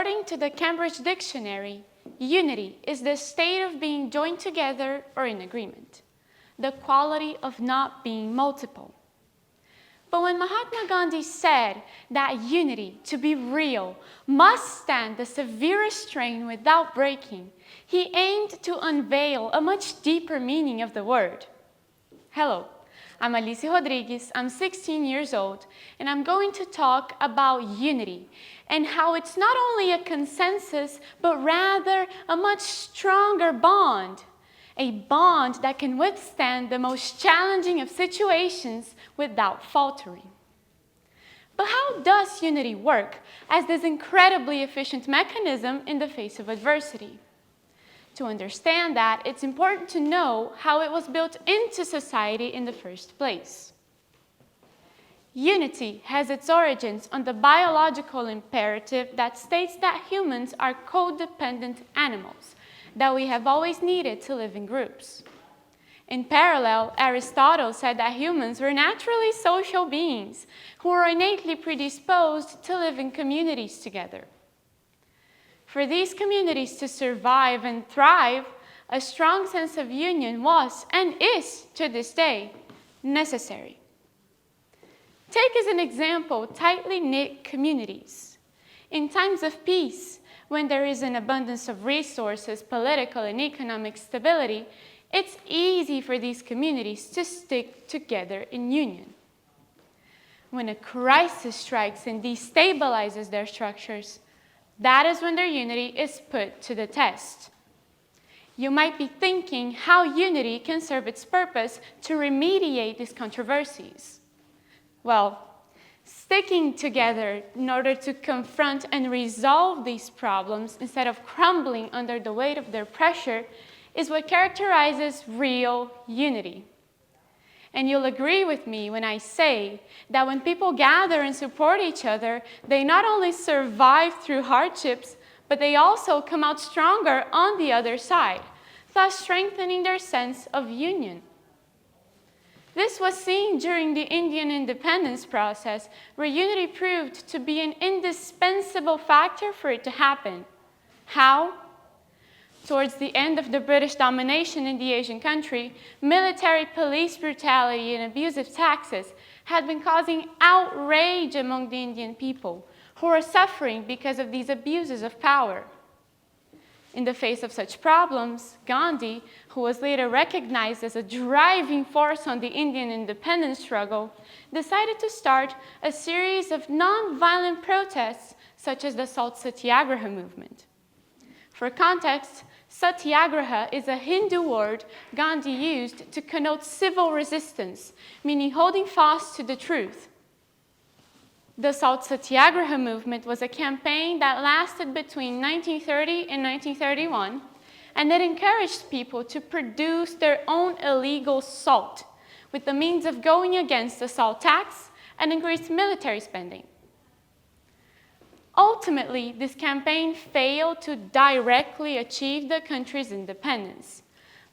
According to the Cambridge Dictionary, unity is the state of being joined together or in agreement, the quality of not being multiple. But when Mahatma Gandhi said that unity, to be real, must stand the severest strain without breaking, he aimed to unveil a much deeper meaning of the word. Hello, I'm Alice Rodrigues, I'm 16 years old, and I'm going to talk about unity and how it's not only a consensus, but rather a much stronger bond. A bond that can withstand the most challenging of situations without faltering. But how does unity work as this incredibly efficient mechanism in the face of adversity? To understand that, it's important to know how it was built into society in the first place. Unity has its origins on the biological imperative that states that humans are codependent animals, that we have always needed to live in groups. In parallel, Aristotle said that humans were naturally social beings who were innately predisposed to live in communities together. For these communities to survive and thrive, a strong sense of union was, and is to this day, necessary. Take as an example tightly knit communities. In times of peace, when there is an abundance of resources, political and economic stability, it's easy for these communities to stick together in union. When a crisis strikes and destabilizes their structures, that is when their unity is put to the test. You might be thinking how unity can serve its purpose to remediate these controversies. Well, sticking together in order to confront and resolve these problems instead of crumbling under the weight of their pressure is what characterizes real unity. And you'll agree with me when I say that when people gather and support each other, they not only survive through hardships, but they also come out stronger on the other side, thus strengthening their sense of union. This was seen during the Indian independence process, where unity proved to be an indispensable factor for it to happen. How? Towards the end of the British domination in the Asian country, military police brutality and abusive taxes had been causing outrage among the Indian people, who were suffering because of these abuses of power. In the face of such problems, Gandhi, who was later recognized as a driving force on the Indian independence struggle, decided to start a series of non-violent protests, such as the Salt Satyagraha movement. For context, Satyagraha is a Hindu word Gandhi used to connote civil resistance, meaning holding fast to the truth. The Salt Satyagraha movement was a campaign that lasted between 1930 and 1931, and it encouraged people to produce their own illegal salt, with the means of going against the salt tax and increased military spending. Ultimately, this campaign failed to directly achieve the country's independence,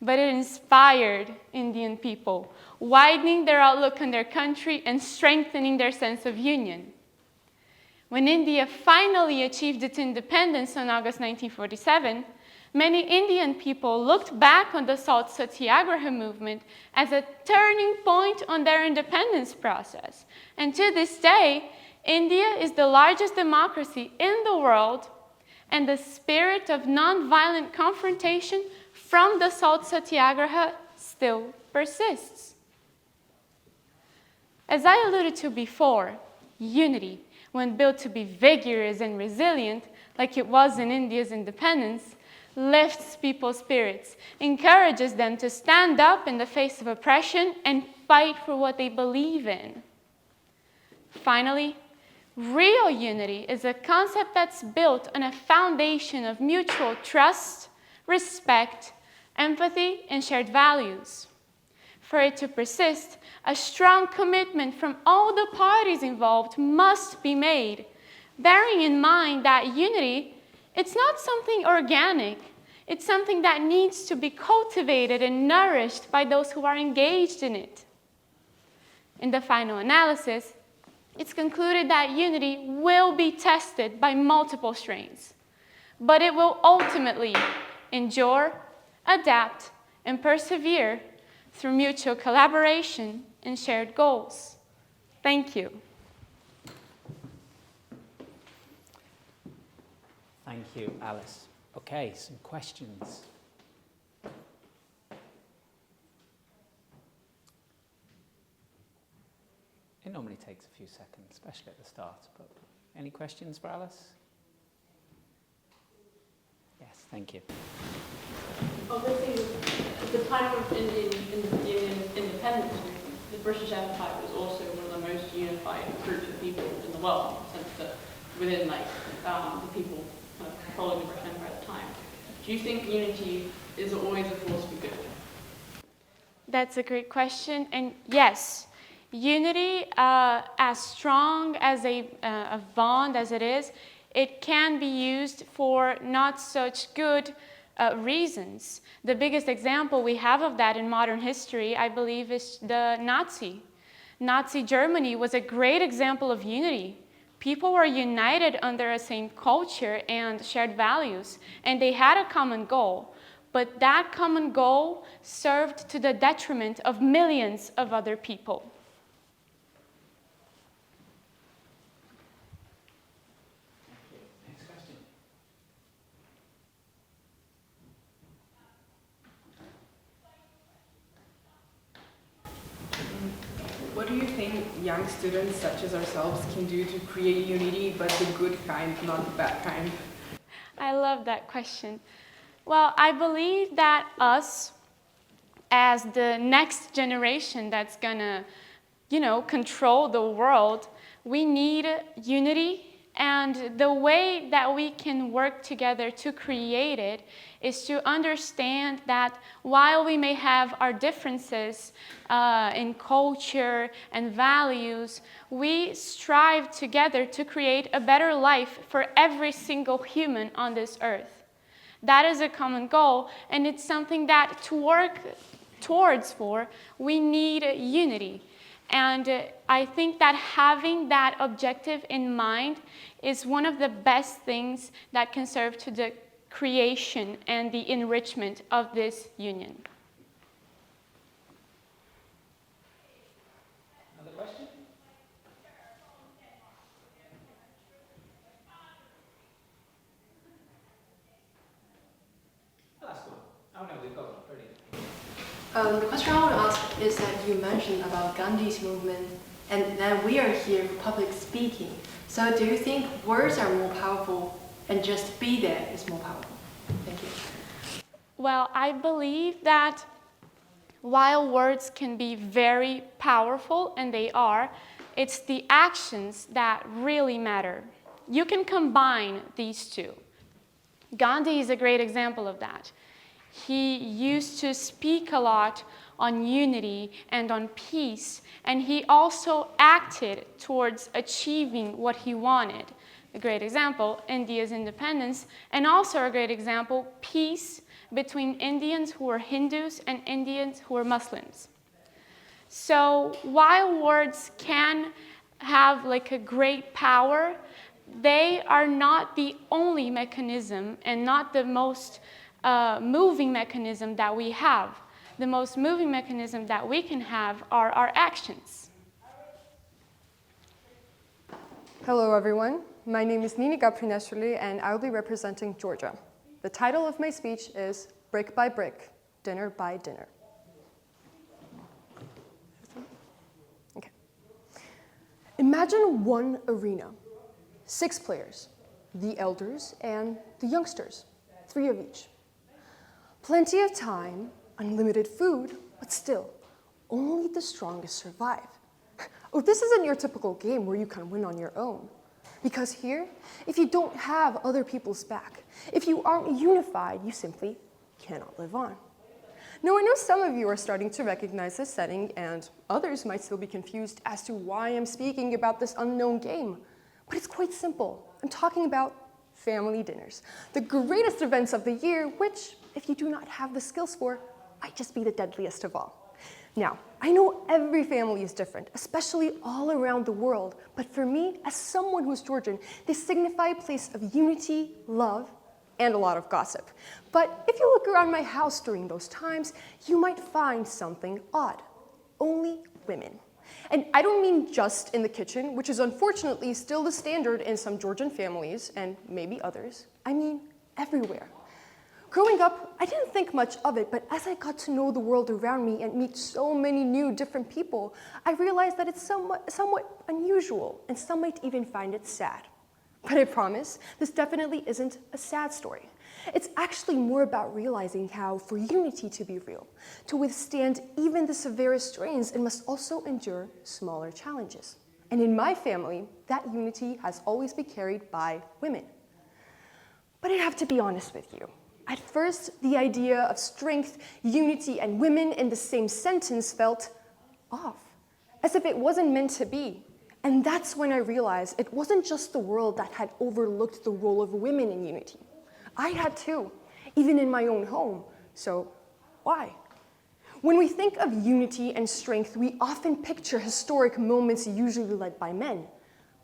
but it inspired Indian people, widening their outlook on their country and strengthening their sense of union. When India finally achieved its independence on August 1947, many Indian people looked back on the Salt Satyagraha movement as a turning point on their independence process. And to this day, India is the largest democracy in the world, and the spirit of nonviolent confrontation from the Salt Satyagraha still persists. As I alluded to before, unity, when built to be vigorous and resilient, like it was in India's independence, lifts people's spirits, encourages them to stand up in the face of oppression and fight for what they believe in. Finally, real unity is a concept that's built on a foundation of mutual trust, respect, empathy, and shared values. For it to persist, a strong commitment from all the parties involved must be made, bearing in mind that unity, it's not something organic. It's something that needs to be cultivated and nourished by those who are engaged in it. In the final analysis, it's concluded that unity will be tested by multiple strains. but it will ultimately endure, adapt, and persevere through mutual collaboration and shared goals. Thank you. Thank you, Alice. Okay, some questions. It normally takes a few seconds, especially at the start, but any questions for Alice? Yes, thank you. Obviously, at the time of Indian independence, the British Empire was also one of the most unified groups of people in the world, in the sense that within the people kind of controlling the British Empire at the time. Do you think unity is always a force for good? That's a great question, and yes, unity, as strong as a bond as it is, it can be used for not such good reasons. The biggest example we have of that in modern history, I believe, is the Nazi Germany was a great example of unity. People were united under a same culture and shared values, and they had a common goal. But that common goal served to the detriment of millions of other people. Next question. What do you think young students such as ourselves can do to create unity, but the good kind, not the bad kind? I love that question. Well, I believe that us, as the next generation that's gonna, control the world, we need unity. And the way that we can work together to create it is to understand that while we may have our differences in culture and values, we strive together to create a better life for every single human on this earth. That is a common goal, and it's something that to work towards we need unity. And I think that having that objective in mind is one of the best things that can serve to the creation and the enrichment of this union. Another question? That's cool. Oh no, we've got one. Brilliant. The question I want to ask is that you mentioned about Gandhi's movement and that we are here for public speaking. So do you think words are more powerful and just be there is more powerful? Thank you. Well, I believe that while words can be very powerful, and they are, it's the actions that really matter. You can combine these two. Gandhi is a great example of that. He used to speak a lot on unity and on peace, and he also acted towards achieving what he wanted. A great example, India's independence, and also a great example, peace between Indians who were Hindus and Indians who were Muslims. So while words can have like a great power, they are not the only mechanism and not the most moving mechanism that we have. The most moving mechanism that we can have are our actions. Hello everyone, my name is Nini Gaprineshvili and I will be representing Georgia. The title of my speech is Brick by Brick, Dinner by Dinner. Okay. Imagine one arena, 6 players, the elders and the youngsters, 3 of each. Plenty of time, unlimited food, but still, only the strongest survive. Oh, this isn't your typical game where you can win on your own. Because here, if you don't have other people's back, if you aren't unified, you simply cannot live on. Now, I know some of you are starting to recognize this setting, and others might still be confused as to why I'm speaking about this unknown game. But it's quite simple. I'm talking about family dinners, the greatest events of the year, which, if you do not have the skills for, might just be the deadliest of all. Now, I know every family is different, especially all around the world, but for me, as someone who's Georgian, they signify a place of unity, love, and a lot of gossip. But if you look around my house during those times, you might find something odd. Only women. And I don't mean just in the kitchen, which is unfortunately still the standard in some Georgian families, and maybe others. I mean everywhere. Growing up, I didn't think much of it, but as I got to know the world around me and meet so many new different people, I realized that it's somewhat unusual, and some might even find it sad. But I promise, this definitely isn't a sad story. It's actually more about realizing how, for unity to be real, to withstand even the severest strains, it must also endure smaller challenges. And in my family, that unity has always been carried by women. But I have to be honest with you. At first, the idea of strength, unity, and women in the same sentence felt off, as if it wasn't meant to be. And that's when I realized it wasn't just the world that had overlooked the role of women in unity. I had too, even in my own home. So why? When we think of unity and strength, we often picture historic moments usually led by men.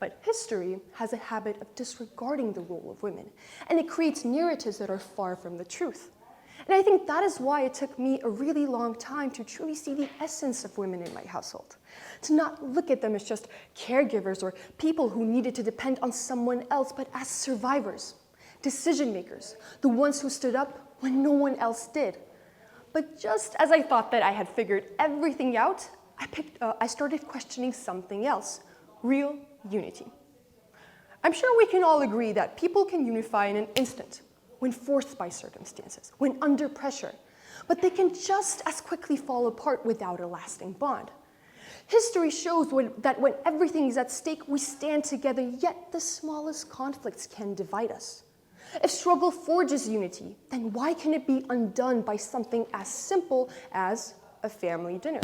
But history has a habit of disregarding the role of women, and it creates narratives that are far from the truth. And I think that is why it took me a really long time to truly see the essence of women in my household. To not look at them as just caregivers or people who needed to depend on someone else, but as survivors, decision makers, the ones who stood up when no one else did. But just as I thought that I had figured everything out, I started questioning something else, real unity. I'm sure we can all agree that people can unify in an instant, when forced by circumstances, when under pressure, but they can just as quickly fall apart without a lasting bond. History shows that when everything is at stake, we stand together, yet the smallest conflicts can divide us. If struggle forges unity, then why can it be undone by something as simple as a family dinner?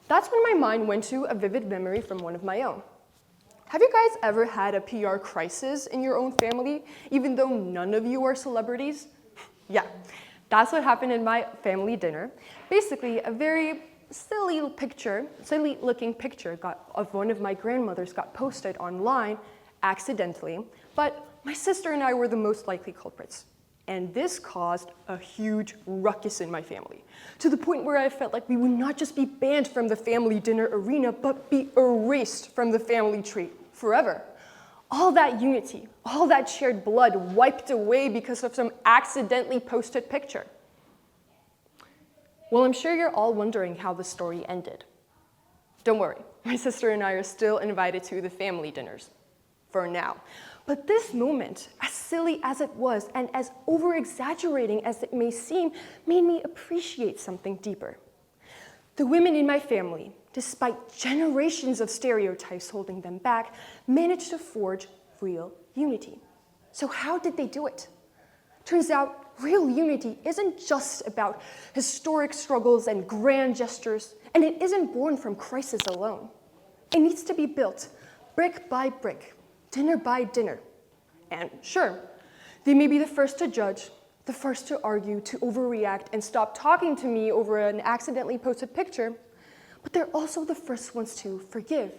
That's when my mind went to a vivid memory from one of my own. Have you guys ever had a PR crisis in your own family, even though none of you are celebrities? Yeah, that's what happened in my family dinner. Basically, a very silly looking picture of one of my grandmothers got posted online accidentally, but my sister and I were the most likely culprits. And this caused a huge ruckus in my family, to the point where I felt like we would not just be banned from the family dinner arena, but be erased from the family tree forever. All that unity, all that shared blood wiped away because of some accidentally posted picture. Well, I'm sure you're all wondering how the story ended. Don't worry, my sister and I are still invited to the family dinners, for now. But this moment, as silly as it was and as over-exaggerating as it may seem, made me appreciate something deeper. The women in my family, despite generations of stereotypes holding them back, managed to forge real unity. So how did they do it? Turns out, real unity isn't just about historic struggles and grand gestures, and it isn't born from crisis alone. It needs to be built brick by brick, dinner by dinner. And sure, they may be the first to judge, the first to argue, to overreact, and stop talking to me over an accidentally posted picture, but they're also the first ones to forgive,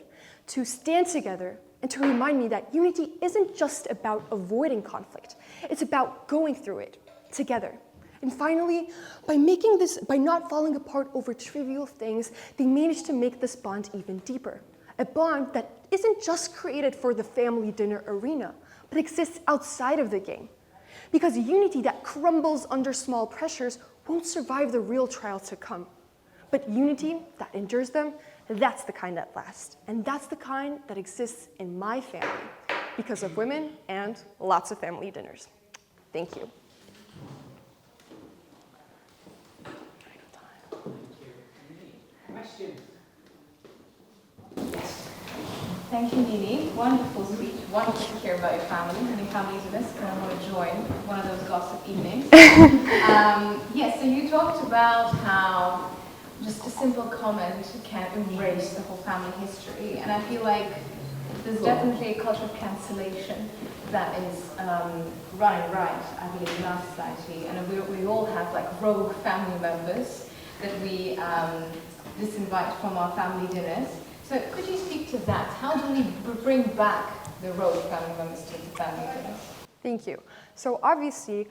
to stand together, and to remind me that unity isn't just about avoiding conflict. It's about going through it together. And finally, by not falling apart over trivial things, they managed to make this bond even deeper. A bond that isn't just created for the family dinner arena, but exists outside of the game. Because unity that crumbles under small pressures won't survive the real trials to come. But unity that endures them, that's the kind that lasts. And that's the kind that exists in my family because of women and lots of family dinners. Thank you. Questions? Thank you, Nini. Wonderful speech. Wonderful to hear about your family and your family's in this, and I want to join one of those gossip evenings. Yes, so you talked about how just a simple comment can erase the whole family history, and I feel like there's definitely a culture of cancellation that is running right, I believe, in our society, and we all have like rogue family members that we disinvite from our family dinners. So could you speak to that? How do we bring back the rogue family members to the family dinners? Thank you. So obviously,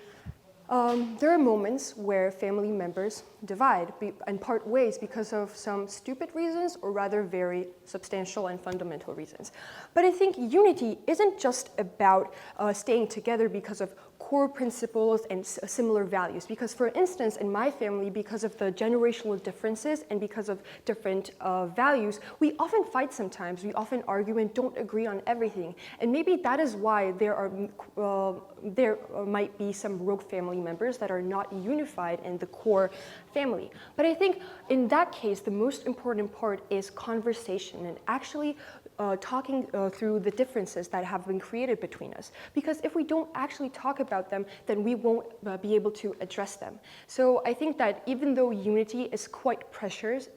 there are moments where family members divide and part ways because of some stupid reasons, or rather very substantial and fundamental reasons. But I think unity isn't just about staying together because of core principles and similar values. Because for instance, in my family, because of the generational differences and because of different values, we often fight sometimes. We often argue and don't agree on everything. And maybe that is why there might be some rogue family members that are not unified in the core family. But I think in that case, the most important part is conversation and actually talking through the differences that have been created between us. Because if we don't actually talk about them, then we won't be able to address them. So I think that even though unity is quite precious,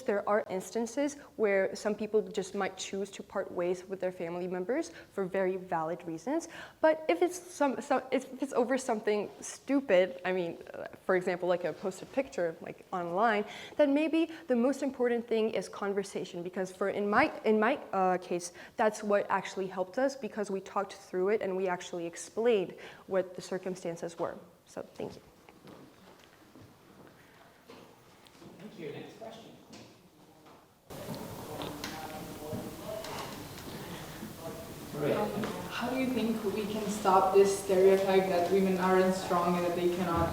there are instances where some people just might choose to part ways with their family members for very valid reasons. But if it's if it's over something stupid, I mean, for example, like a posted picture like online, then maybe the most important thing is conversation. Because in my case, that's what actually helped us, because we talked through it and we actually explained what the circumstances were. So thank you. Thank you. Next question. Maria. How do you think we can stop this stereotype that women aren't strong and that they cannot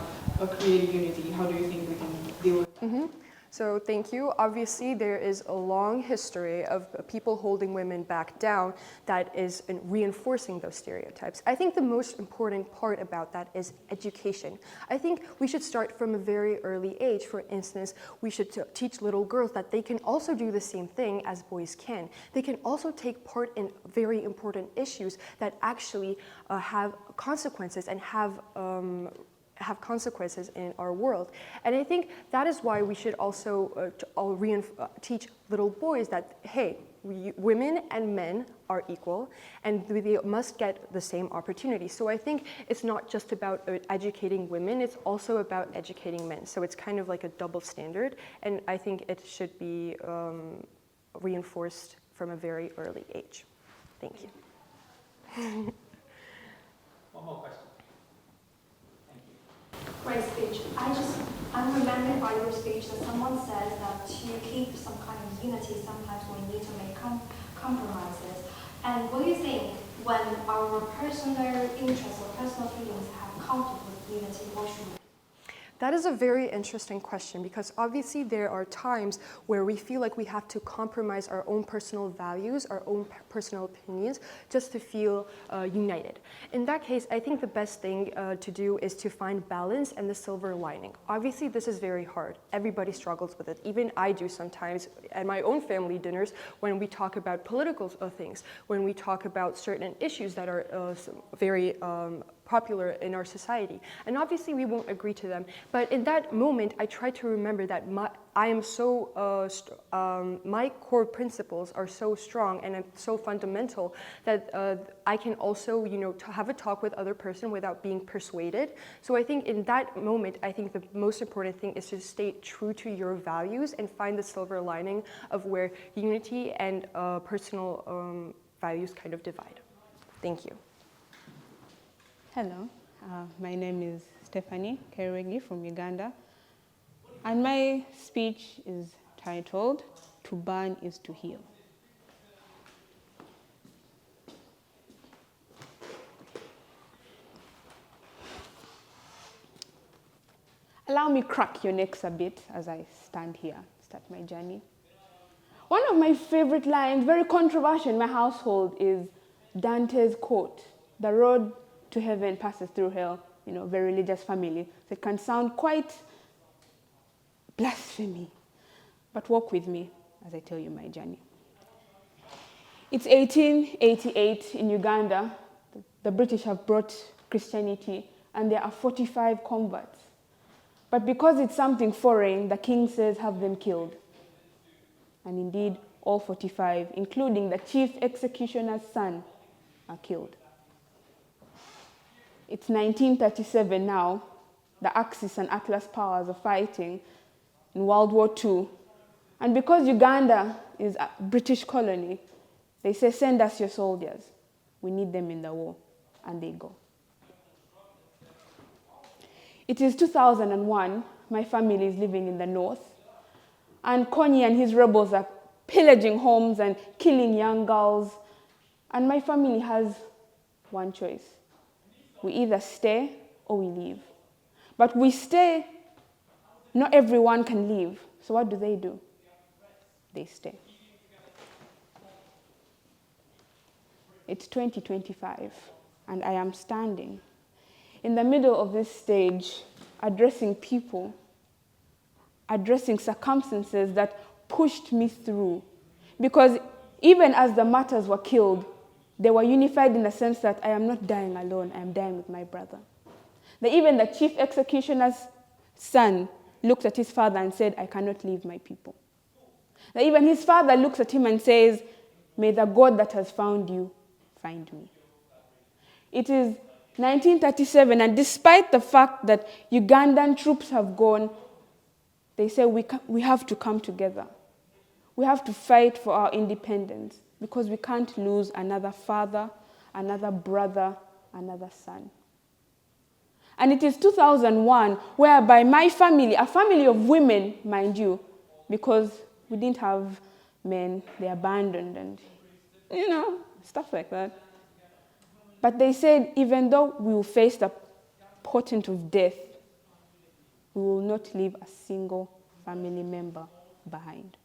create unity? How do you think we can deal with it? So thank you. Obviously, there is a long history of people holding women back down that is reinforcing those stereotypes. I think the most important part about that is education. I think we should start from a very early age. For instance, we should teach little girls that they can also do the same thing as boys can. They can also take part in very important issues that actually have consequences and have consequences in our world. And I think that is why we should also teach little boys that, hey, women and men are equal and they must get the same opportunity. So I think it's not just about educating women, it's also about educating men. So it's kind of like a double standard, and I think it should be reinforced from a very early age. Thank you. One more question. Great speech. I'm reminded by your speech that someone says that to keep some kind of unity, sometimes we need to make compromises. And what do you think when our personal interests or personal feelings have conflict with unity? What should we do? That is a very interesting question, because obviously there are times where we feel like we have to compromise our own personal values, our own personal opinions, just to feel united. In that case, I think the best thing to do is to find balance and the silver lining. Obviously, this is very hard. Everybody struggles with it. Even I do sometimes at my own family dinners when we talk about political things, when we talk about certain issues that are very popular in our society. And obviously we won't agree to them. But in that moment, I try to remember that my core principles are so strong and so fundamental that I can also, have a talk with other person without being persuaded. So I think in that moment, I think the most important thing is to stay true to your values and find the silver lining of where unity and personal values kind of divide. Thank you. Hello, my name is Stephanie Keregi from Uganda, and my speech is titled, "To Burn is to Heal." Allow me crack your necks a bit as I stand here, start my journey. One of my favorite lines, very controversial in my household, is Dante's quote, "The road to heaven passes through hell," very religious family. So it can sound quite blasphemy, but walk with me as I tell you my journey. It's 1888 in Uganda. The British have brought Christianity and there are 45 converts. But because it's something foreign, the king says, "Have them killed." And indeed, all 45, including the chief executioner's son, are killed. It's 1937 now. The Axis and Atlas powers are fighting in World War II. And because Uganda is a British colony, they say, "Send us your soldiers. We need them in the war." and they go. It is 2001, my family is living in the north, and Konyi and his rebels are pillaging homes and killing young girls, and my family has one choice. We either stay or we leave. But we stay, not everyone can leave, so what do? They stay. It's 2025, and I am standing in the middle of this stage, addressing people, addressing circumstances that pushed me through. Because even as the martyrs were killed, they were unified in the sense that I am not dying alone, I am dying with my brother. That even the chief executioner's son looked at his father and said, I cannot leave my people. That even his father looks at him and says, may the God that has found you find me. It is 1937, and despite the fact that Ugandan troops have gone, they say we have to come together. We have to fight for our independence because we can't lose another father, another brother, another son. And it is 2001 whereby my family, a family of women, mind you, because we didn't have men, they abandoned and, stuff like that. But they said, even though we will face the portent of death, we will not leave a single family member behind.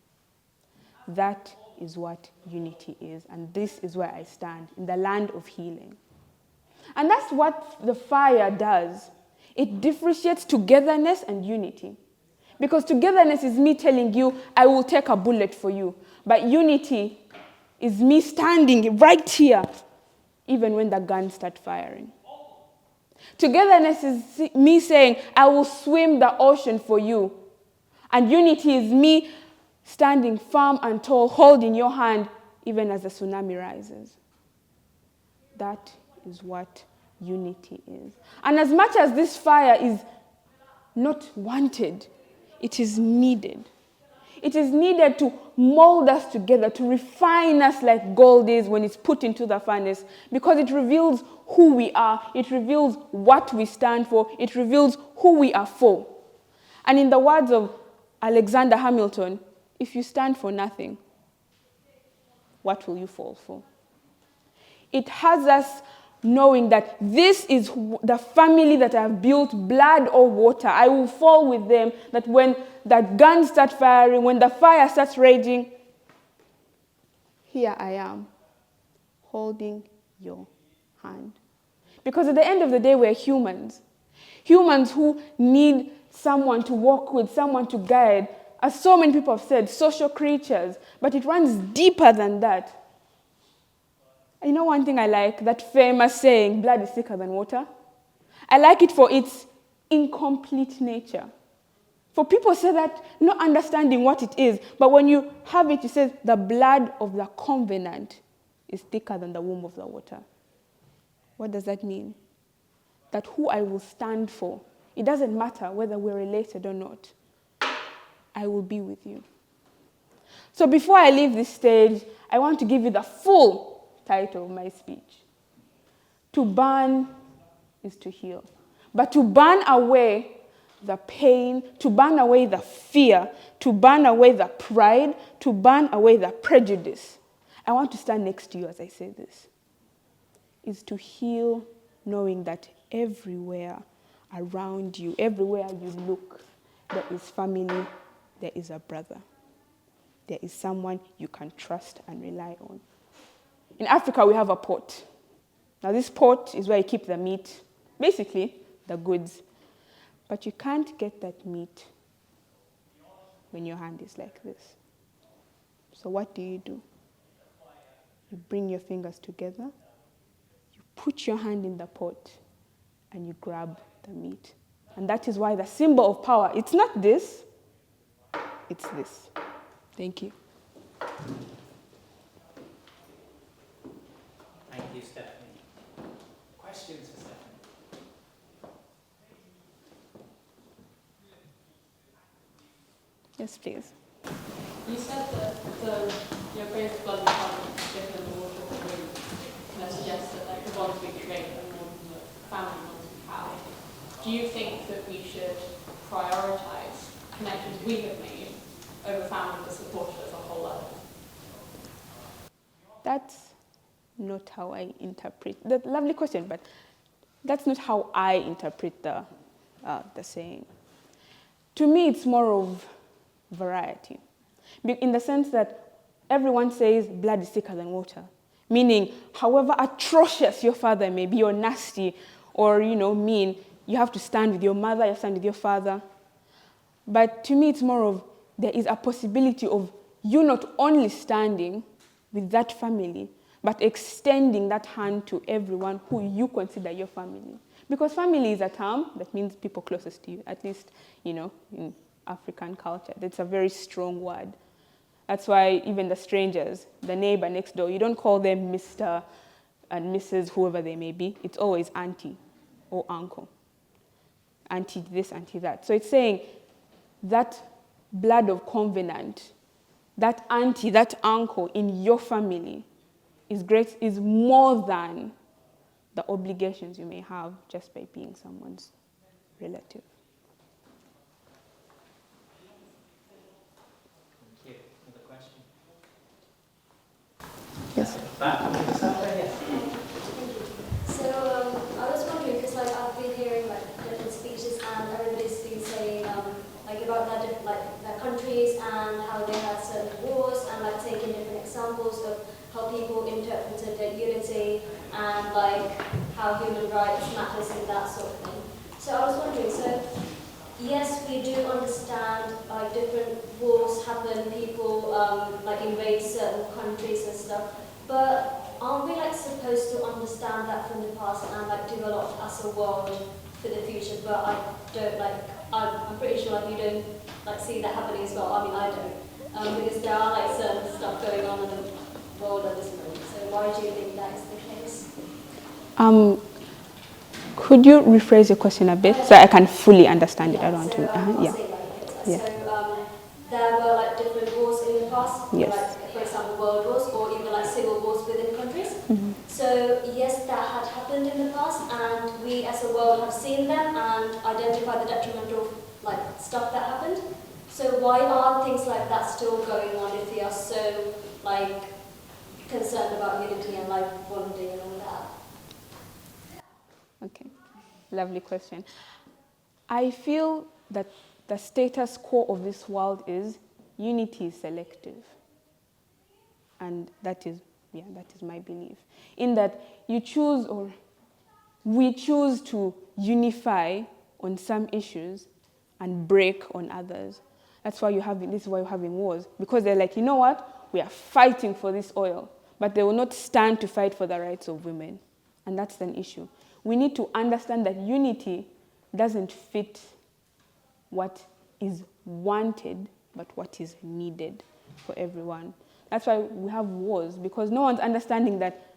That is what unity is, and this is where I stand, in the land of healing. And that's what the fire does. It differentiates togetherness and unity. Because togetherness is me telling you, I will take a bullet for you. But unity is me standing right here, even when the guns start firing. Togetherness is me saying, I will swim the ocean for you. And unity is me standing firm and tall, holding your hand, even as the tsunami rises. That is what unity is. And as much as this fire is not wanted, it is needed. It is needed to mold us together, to refine us like gold is when it's put into the furnace, because it reveals who we are, it reveals what we stand for, it reveals who we are for. And in the words of Alexander Hamilton, if you stand for nothing, what will you fall for? It has us knowing that this is the family that I have built, blood or water. I will fall with them, that when the guns start firing, when the fire starts raging, here I am, holding your hand. Because at the end of the day, we're humans. Humans who need someone to walk with, someone to guide. As so many people have said, social creatures, but it runs deeper than that. You know one thing I like, that famous saying, blood is thicker than water? I like it for its incomplete nature. For people say that, not understanding what it is, but when you have it, it says the blood of the covenant is thicker than the womb of the water. What does that mean? That who I will stand for, it doesn't matter whether we're related or not, I will be with you. So before I leave this stage, I want to give you the full title of my speech. To burn is to heal. But to burn away the pain, to burn away the fear, to burn away the pride, to burn away the prejudice. I want to stand next to you as I say this. Is to heal, knowing that everywhere around you, everywhere you look, there is family, there is a brother. There is someone you can trust and rely on. In Africa, we have a pot. Now, this pot is where you keep the meat, basically the goods. But you can't get that meat when your hand is like this. So what do? You bring your fingers together, you put your hand in the pot, and you grab the meat. And that is why the symbol of power, it's not this, it's this. Thank you. Thank you, Stephanie. Questions for Stephanie? Yes, please. You said that your greatest blood is different than the water of the room. That suggests that the bonds we create are family non-locality, do you think that we should prioritise connections we have made over family to support us as a whole other? That's not how I interpret that. Lovely question, but that's not how I interpret the saying. To me, it's more of variety, in the sense that everyone says blood is thicker than water, meaning however atrocious your father may be, or nasty, or mean, you have to stand with your mother, you stand with your father. But to me, it's more of there is a possibility of you not only standing with that family, but extending that hand to everyone who you consider your family. Because family is a term that means people closest to you, at least, in African culture. That's a very strong word. That's why even the strangers, the neighbor next door, you don't call them Mr. and Mrs. whoever they may be. It's always auntie or uncle. Auntie this, auntie that. So it's saying that blood of covenant, that auntie, that uncle in your family is more than the obligations you may have just by being someone's relative. Thank you. Another question? Yes. So I was wondering, because I've been hearing different speeches, and everybody's been saying about their countries and how they had certain wars, and taking different examples of how people interpreted their unity and how human rights matters and that sort of thing. So I was wondering, so yes, we do understand different wars happen, people invade certain countries and stuff, but aren't we supposed to understand that from the past and develop as a world for the future? But I don't I'm pretty sure you don't see that happening as well. I mean, I don't, because there are certain stuff going on in the world at this moment. So why do you think that is the case? Could you rephrase your question a bit so I can fully understand it? I don't want to. Yeah. Yeah. So there were different wars in the past, yes. for example, world wars or even civil wars within countries. Mm-hmm. So yes, that had happened in the past, and we as a world have seen them and identified the detrimental stuff that happened. So why are things like that still going on if we are so concerned about unity and bonding and all that? Okay, lovely question. I feel that the status quo of this world is unity is selective. And that is my belief. In that you choose, or we choose to unify on some issues and break on others. This is why you're having wars. Because they're you know what? We are fighting for this oil. But they will not stand to fight for the rights of women. And that's an issue. We need to understand that unity doesn't fit what is wanted, but what is needed for everyone. That's why we have wars, because no one's understanding that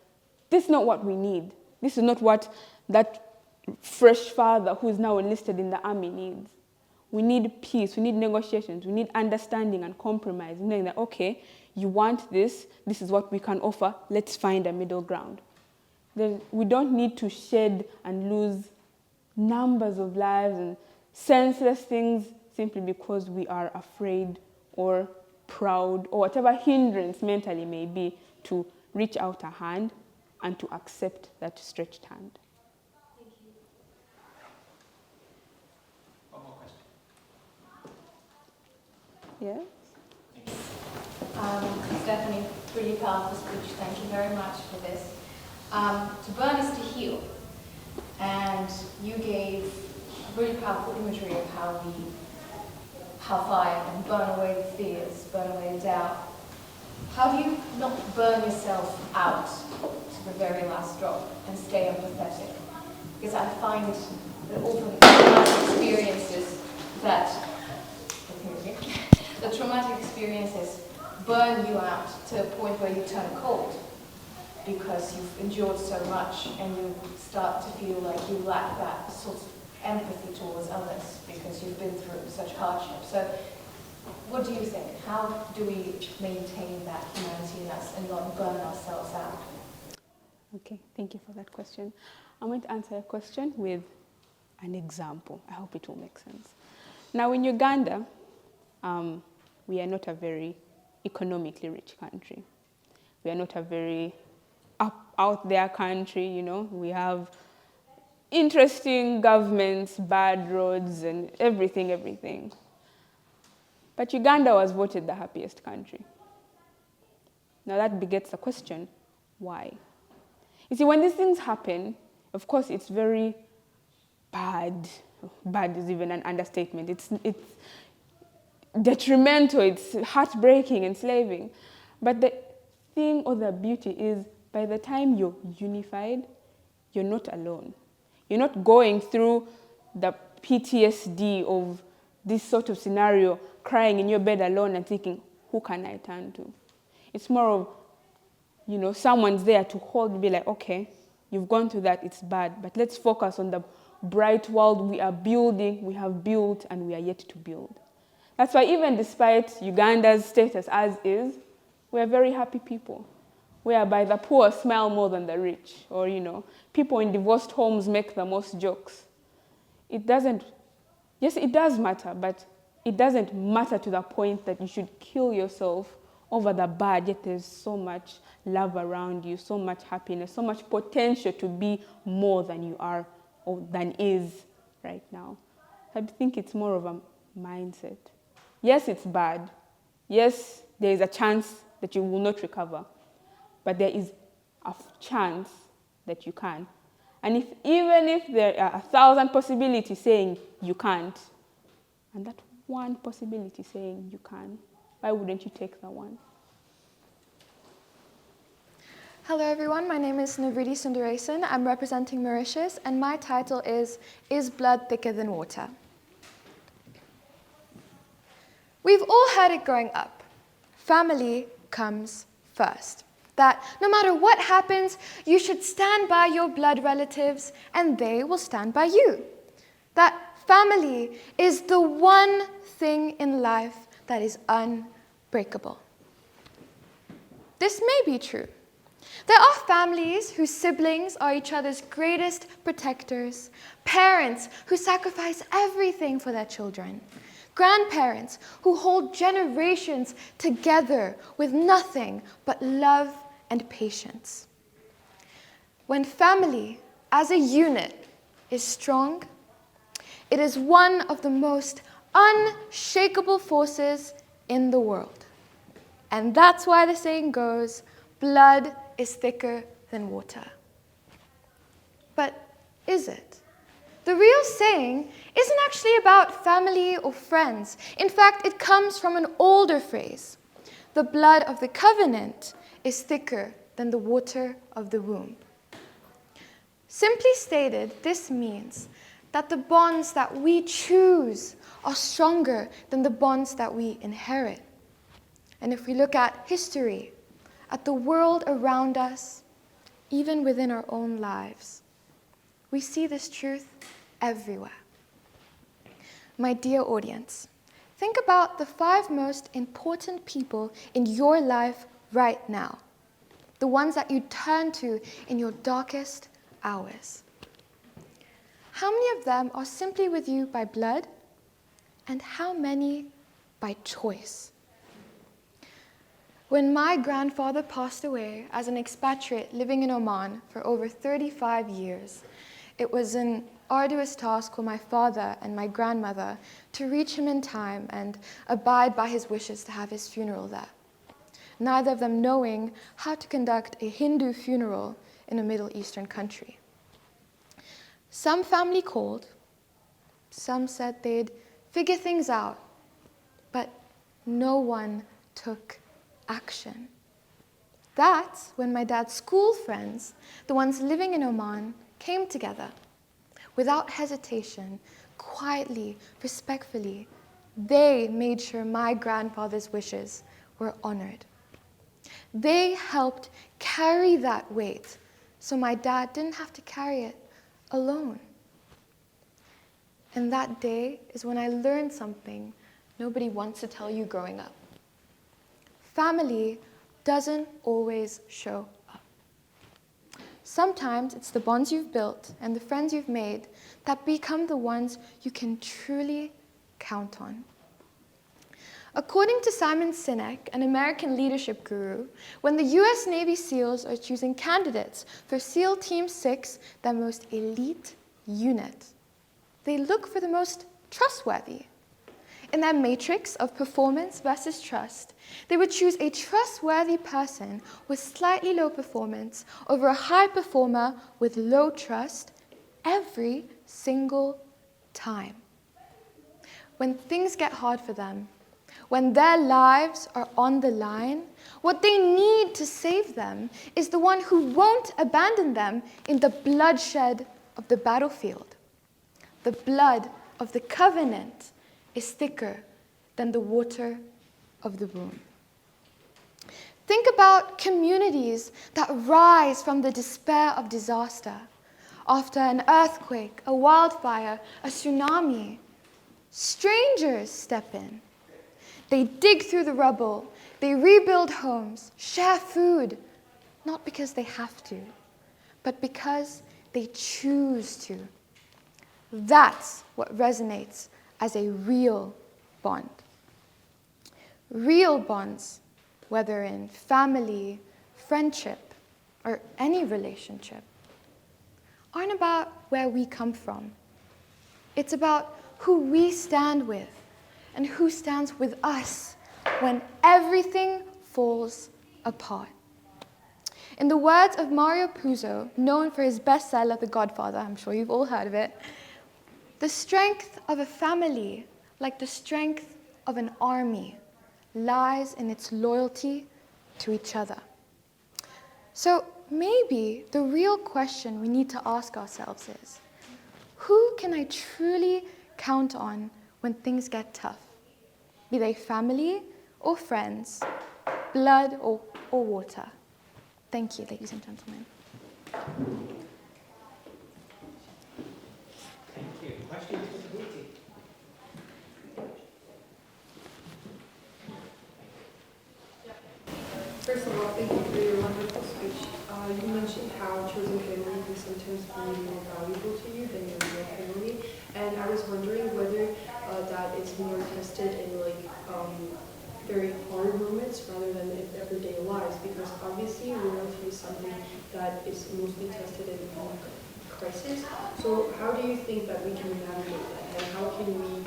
this is not what we need. This is not what that fresh father who is now enlisted in the army needs. We need peace, we need negotiations, we need understanding and compromise, knowing that, okay, you want this, this is what we can offer, let's find a middle ground. Then we don't need to shed and lose numbers of lives and senseless things simply because we are afraid or proud or whatever hindrance mentally may be to reach out a hand and to accept that stretched hand. Thank you. One more question. Yes? Stephanie, really powerful speech. Thank you very much for this. To burn is to heal. And you gave really powerful imagery of how fire can burn away the fears, burn away the doubt. How do you not burn yourself out to the very last drop and stay empathetic? Because I find that often traumatic experiences the traumatic experiences burn you out to a point where you turn cold because you've endured so much and you start to feel like you lack that sort of empathy towards others because you've been through such hardship. So what do you think? How do we maintain that humanity in us and not burn ourselves out? Okay, thank you for that question. I'm going to answer your question with an example. I hope it will make sense. Now, in Uganda, we are not a very economically rich country. We are not a very out there country, you know. We have interesting governments, bad roads, and everything. But Uganda was voted the happiest country. Now that begets the question, why? You see, when these things happen, of course, it's very bad. Bad is even an understatement. It's detrimental, it's heartbreaking, enslaving. But the thing or the beauty is, by the time you're unified, you're not alone. You're not going through the PTSD of this sort of scenario, crying in your bed alone and thinking, who can I turn to? It's more of, you know, someone's there to hold, be like, okay, you've gone through that, it's bad, but let's focus on the bright world we are building, we have built, and we are yet to build. That's why even despite Uganda's status as is, we are very happy people, whereby the poor smile more than the rich, or, you know, people in divorced homes make the most jokes. It doesn't, yes, it does matter, but it doesn't matter to the point that you should kill yourself over the bad, yet there's so much love around you, so much happiness, so much potential to be more than you are or than is right now. I think it's more of a mindset. Yes, it's bad. Yes, there is a chance that you will not recover, but there is a chance that you can. And even if there are 1,000 possibilities saying you can't, and that one possibility saying you can, why wouldn't you take the one? Hello everyone, my name is Navridi Sundaresan. I'm representing Mauritius, and my title is Blood Thicker Than Water? We've all heard it growing up. Family comes first. That no matter what happens, you should stand by your blood relatives and they will stand by you. That family is the one thing in life that is unbreakable. This may be true. There are families whose siblings are each other's greatest protectors, parents who sacrifice everything for their children, grandparents who hold generations together with nothing but love and patience. When family as a unit is strong, it is one of the most unshakable forces in the world. And that's why the saying goes, blood is thicker than water. But is it? The real saying isn't actually about family or friends. In fact, it comes from an older phrase. The blood of the covenant is thicker than the water of the womb. Simply stated, this means that the bonds that we choose are stronger than the bonds that we inherit. And if we look at history, at the world around us, even within our own lives, we see this truth everywhere. My dear audience, think about the 5 most important people in your life right now, the ones that you turn to in your darkest hours. How many of them are simply with you by blood, and how many by choice? When my grandfather passed away as an expatriate living in Oman for over 35 years, it was an arduous task for my father and my grandmother to reach him in time and abide by his wishes to have his funeral there, neither of them knowing how to conduct a Hindu funeral in a Middle Eastern country. Some family called, some said they'd figure things out, but no one took action. That's when my dad's school friends, the ones living in Oman, came together. Without hesitation, quietly, respectfully, they made sure my grandfather's wishes were honored. They helped carry that weight so my dad didn't have to carry it alone. And that day is when I learned something nobody wants to tell you growing up. Family doesn't always show up. Sometimes it's the bonds you've built and the friends you've made that become the ones you can truly count on. According to Simon Sinek, an American leadership guru, when the US Navy SEALs are choosing candidates for SEAL Team 6, their most elite unit, they look for the most trustworthy. In their matrix of performance versus trust, they would choose a trustworthy person with slightly low performance over a high performer with low trust every single time. When things get hard for them, when their lives are on the line, what they need to save them is the one who won't abandon them in the bloodshed of the battlefield. The blood of the covenant is thicker than the water of the womb. Think about communities that rise from the despair of disaster. After an earthquake, a wildfire, a tsunami, strangers step in. They dig through the rubble, they rebuild homes, share food, not because they have to, but because they choose to. That's what resonates as a real bond. Real bonds, whether in family, friendship, or any relationship, aren't about where we come from. It's about who we stand with and who stands with us when everything falls apart. In the words of Mario Puzo, known for his bestseller, The Godfather, I'm sure you've all heard of it, the strength of a family, like the strength of an army, lies in its loyalty to each other. So maybe the real question we need to ask ourselves is, who can I truly count on when things get tough? Be they family or friends, blood or water. Thank you, ladies and gentlemen. Thank you. Questions for the meeting? First of all, thank you for your wonderful speech. You mentioned how chosen family can sometimes be more valuable to you than your real family, and I was wondering whether that is more tested in very hard moments rather than in everyday lives, because obviously loyalty is something that is mostly tested in crisis. So how do you think that we can navigate that, and how can we,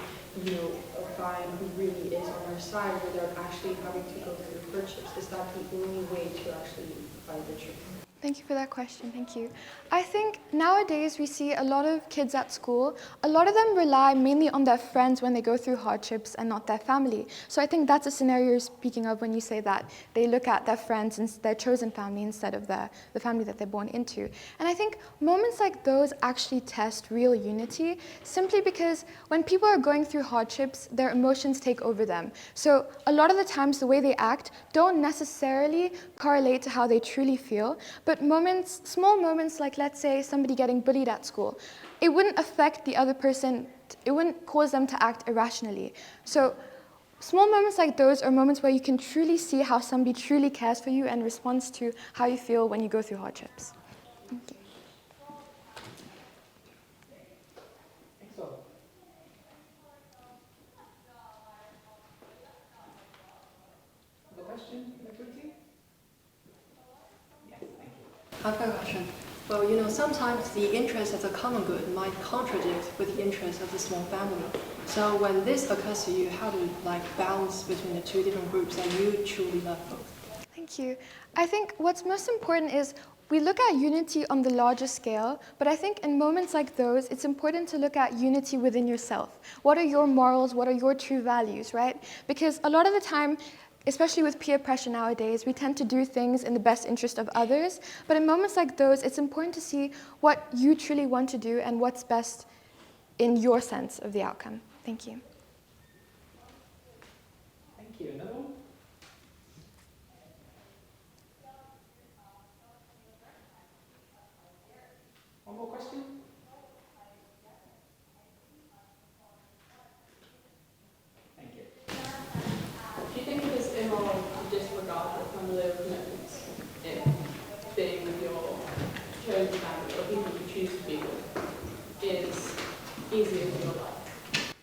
find who really is on our side without actually having to go through hardships? Is that the only way to actually find the truth? Thank you for that question, thank you. I think nowadays we see a lot of kids at school, a lot of them rely mainly on their friends when they go through hardships and not their family. So I think that's a scenario you're speaking of when you say that they look at their friends and their chosen family instead of the family that they're born into. And I think moments like those actually test real unity, simply because when people are going through hardships, their emotions take over them. So a lot of the times the way they act don't necessarily correlate to how they truly feel. But small moments like, let's say, somebody getting bullied at school, it wouldn't affect the other person, it wouldn't cause them to act irrationally. So small moments like those are moments where you can truly see how somebody truly cares for you and responds to how you feel when you go through hardships. Thank you. Excellent. Other question? I've got a question. Well, sometimes the interest of the common good might contradict with the interest of the small family. So when this occurs to you, how do you balance between the two different groups that you truly love both? Thank you. I think what's most important is we look at unity on the larger scale, but I think in moments like those, it's important to look at unity within yourself. What are your morals? What are your true values, right? Because a lot of the time, especially with peer pressure nowadays, we tend to do things in the best interest of others. But in moments like those, it's important to see what you truly want to do and what's best in your sense of the outcome. Thank you. Thank you. Another one? One more question? Thank you. Do you think it is immoral to disregard your familial commitments in being with your easier for your life?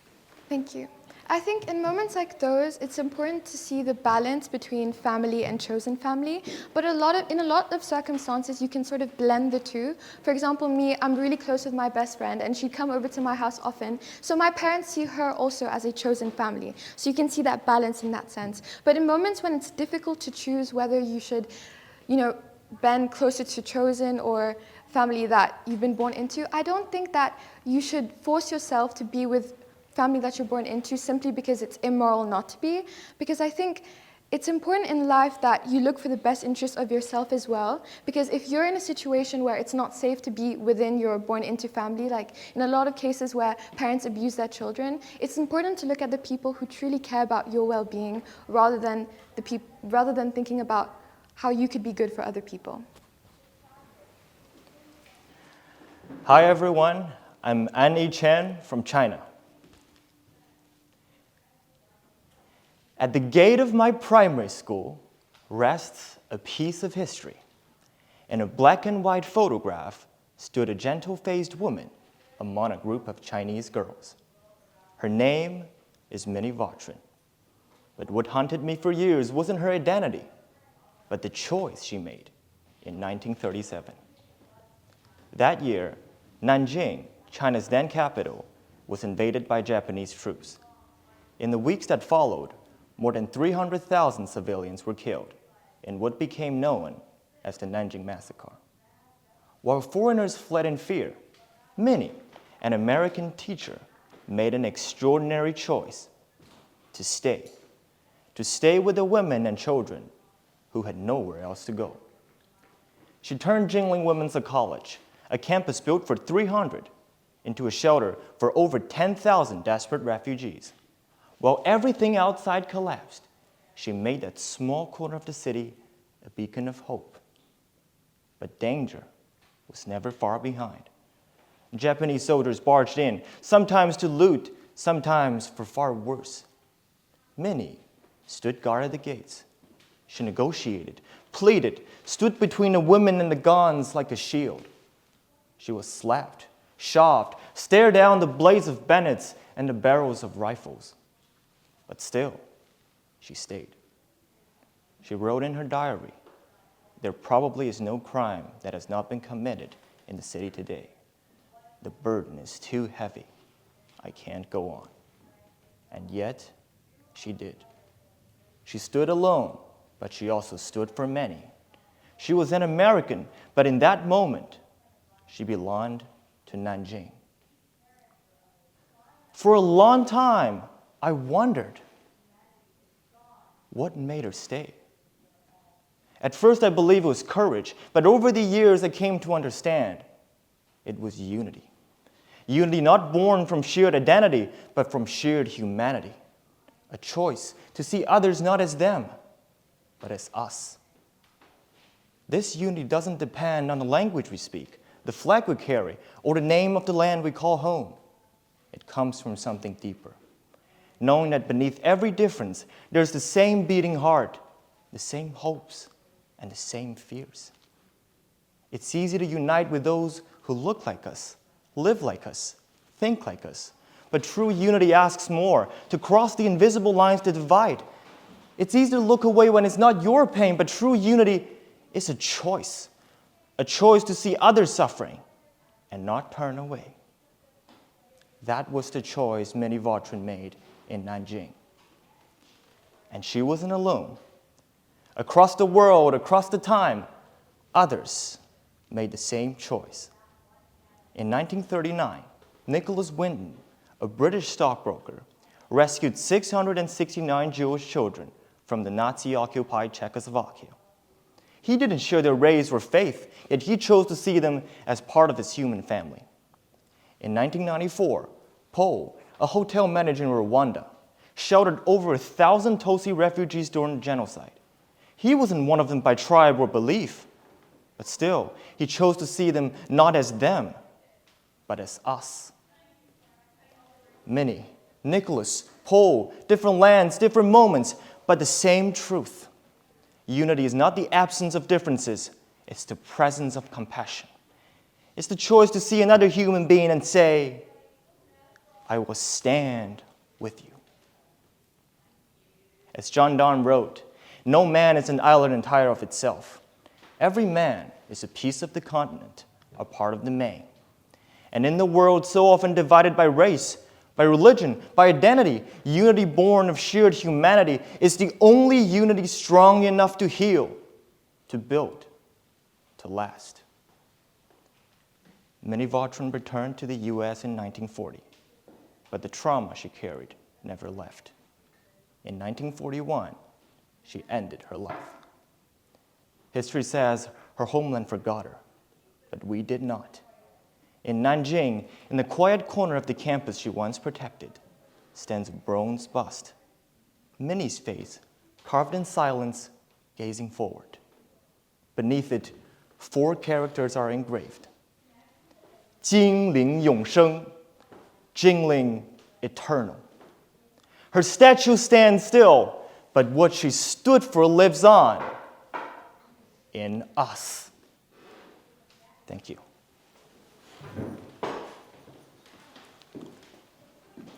Thank you. I think in moments like those, it's important to see the balance between family and chosen family. But in a lot of circumstances, you can sort of blend the two. For example, me, I'm really close with my best friend, and she'd come over to my house often. So my parents see her also as a chosen family. So you can see that balance in that sense. But in moments when it's difficult to choose whether you should, bend closer to chosen or family that you've been born into, I don't think that you should force yourself to be with family that you're born into simply because it's immoral not to be. Because I think it's important in life that you look for the best interest of yourself as well. Because if you're in a situation where it's not safe to be within your born into family, like in a lot of cases where parents abuse their children, it's important to look at the people who truly care about your well-being rather than thinking about how you could be good for other people. Hi everyone, I'm Annie Chen from China. At the gate of my primary school rests a piece of history. In a black and white photograph stood a gentle-faced woman among a group of Chinese girls. Her name is Minnie Vautrin. But what haunted me for years wasn't her identity, but the choice she made in 1937. That year, Nanjing, China's then capital, was invaded by Japanese troops. In the weeks that followed, more than 300,000 civilians were killed in what became known as the Nanjing Massacre. While foreigners fled in fear, Minnie, an American teacher, made an extraordinary choice to stay with the women and children who had nowhere else to go. She turned Jingling Women's College, a campus built for 300, into a shelter for over 10,000 desperate refugees. While everything outside collapsed, she made that small corner of the city a beacon of hope. But danger was never far behind. Japanese soldiers barged in, sometimes to loot, sometimes for far worse. Minnie stood guard at the gates. She negotiated, pleaded, stood between the women and the guns like a shield. She was slapped, shoved, stared down the blades of bayonets and the barrels of rifles. But still, she stayed. She wrote in her diary, "There probably is no crime that has not been committed in the city today. The burden is too heavy. I can't go on." And yet, she did. She stood alone, but she also stood for many. She was an American, but in that moment, she belonged to Nanjing. For a long time, I wondered, what made her stay? At first, I believed it was courage, but over the years, I came to understand it was unity. Unity not born from shared identity, but from shared humanity. A choice to see others not as them, but as us. This unity doesn't depend on the language we speak, the flag we carry, or the name of the land we call home. It comes from something deeper. Knowing that beneath every difference, there's the same beating heart, the same hopes, and the same fears. It's easy to unite with those who look like us, live like us, think like us. But true unity asks more, to cross the invisible lines that divide. It's easy to look away when it's not your pain, but true unity is a choice to see others suffering and not turn away. That was the choice Minnie Vautrin made in Nanjing. And she wasn't alone. Across the world, across the time, others made the same choice. In 1939, Nicholas Winton, a British stockbroker, rescued 669 Jewish children from the Nazi-occupied Czechoslovakia. He didn't share their race or faith, yet he chose to see them as part of his human family. In 1994, Paul, a hotel manager in Rwanda, sheltered over 1,000 Tutsi refugees during the genocide. He wasn't one of them by tribe or belief, but still, he chose to see them not as them, but as us. Minnie, Nicholas, Paul, different lands, different moments, but the same truth. Unity is not the absence of differences, it's the presence of compassion. It's the choice to see another human being and say, I will stand with you. As John Donne wrote, no man is an island entire of itself. Every man is a piece of the continent, a part of the main. And in the world so often divided by race, by religion, by identity, unity born of shared humanity is the only unity strong enough to heal, to build, to last. Minnie Vautrin returned to the U.S. in 1940, but the trauma she carried never left. In 1941, she ended her life. History says her homeland forgot her, but we did not. In Nanjing, in the quiet corner of the campus she once protected, stands a bronze bust. Minnie's face, carved in silence, gazing forward. Beneath it, 4 characters are engraved. 精灵永生, Jingling eternal. Her statue stands still, but what she stood for lives on in us. Thank you.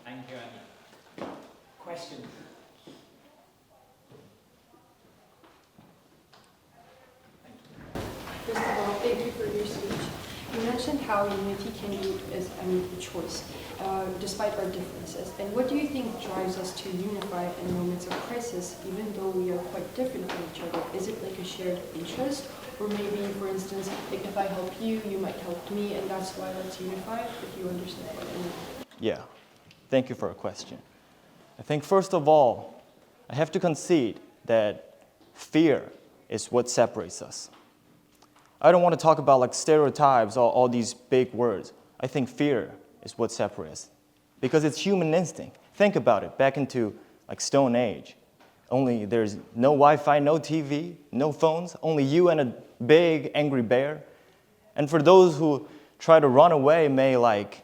Thank you, Annie. Question? First of all, thank you for your speech. You mentioned how unity can be a choice, despite our differences. And what do you think drives us to unify in moments of crisis, even though we are quite different from each other? Is it like a shared interest? Or maybe, for instance, like if I help you, you might help me, and that's why let's unify, if you understand what I mean. Yeah, thank you for a question. I think first of all, I have to concede that fear is what separates us. I don't want to talk about like stereotypes or all these big words. I think fear is what separates us because it's human instinct. Think about it, back into like Stone Age. Only there's no Wi-Fi, no TV, no phones, only you and a big angry bear. And for those who try to run away may like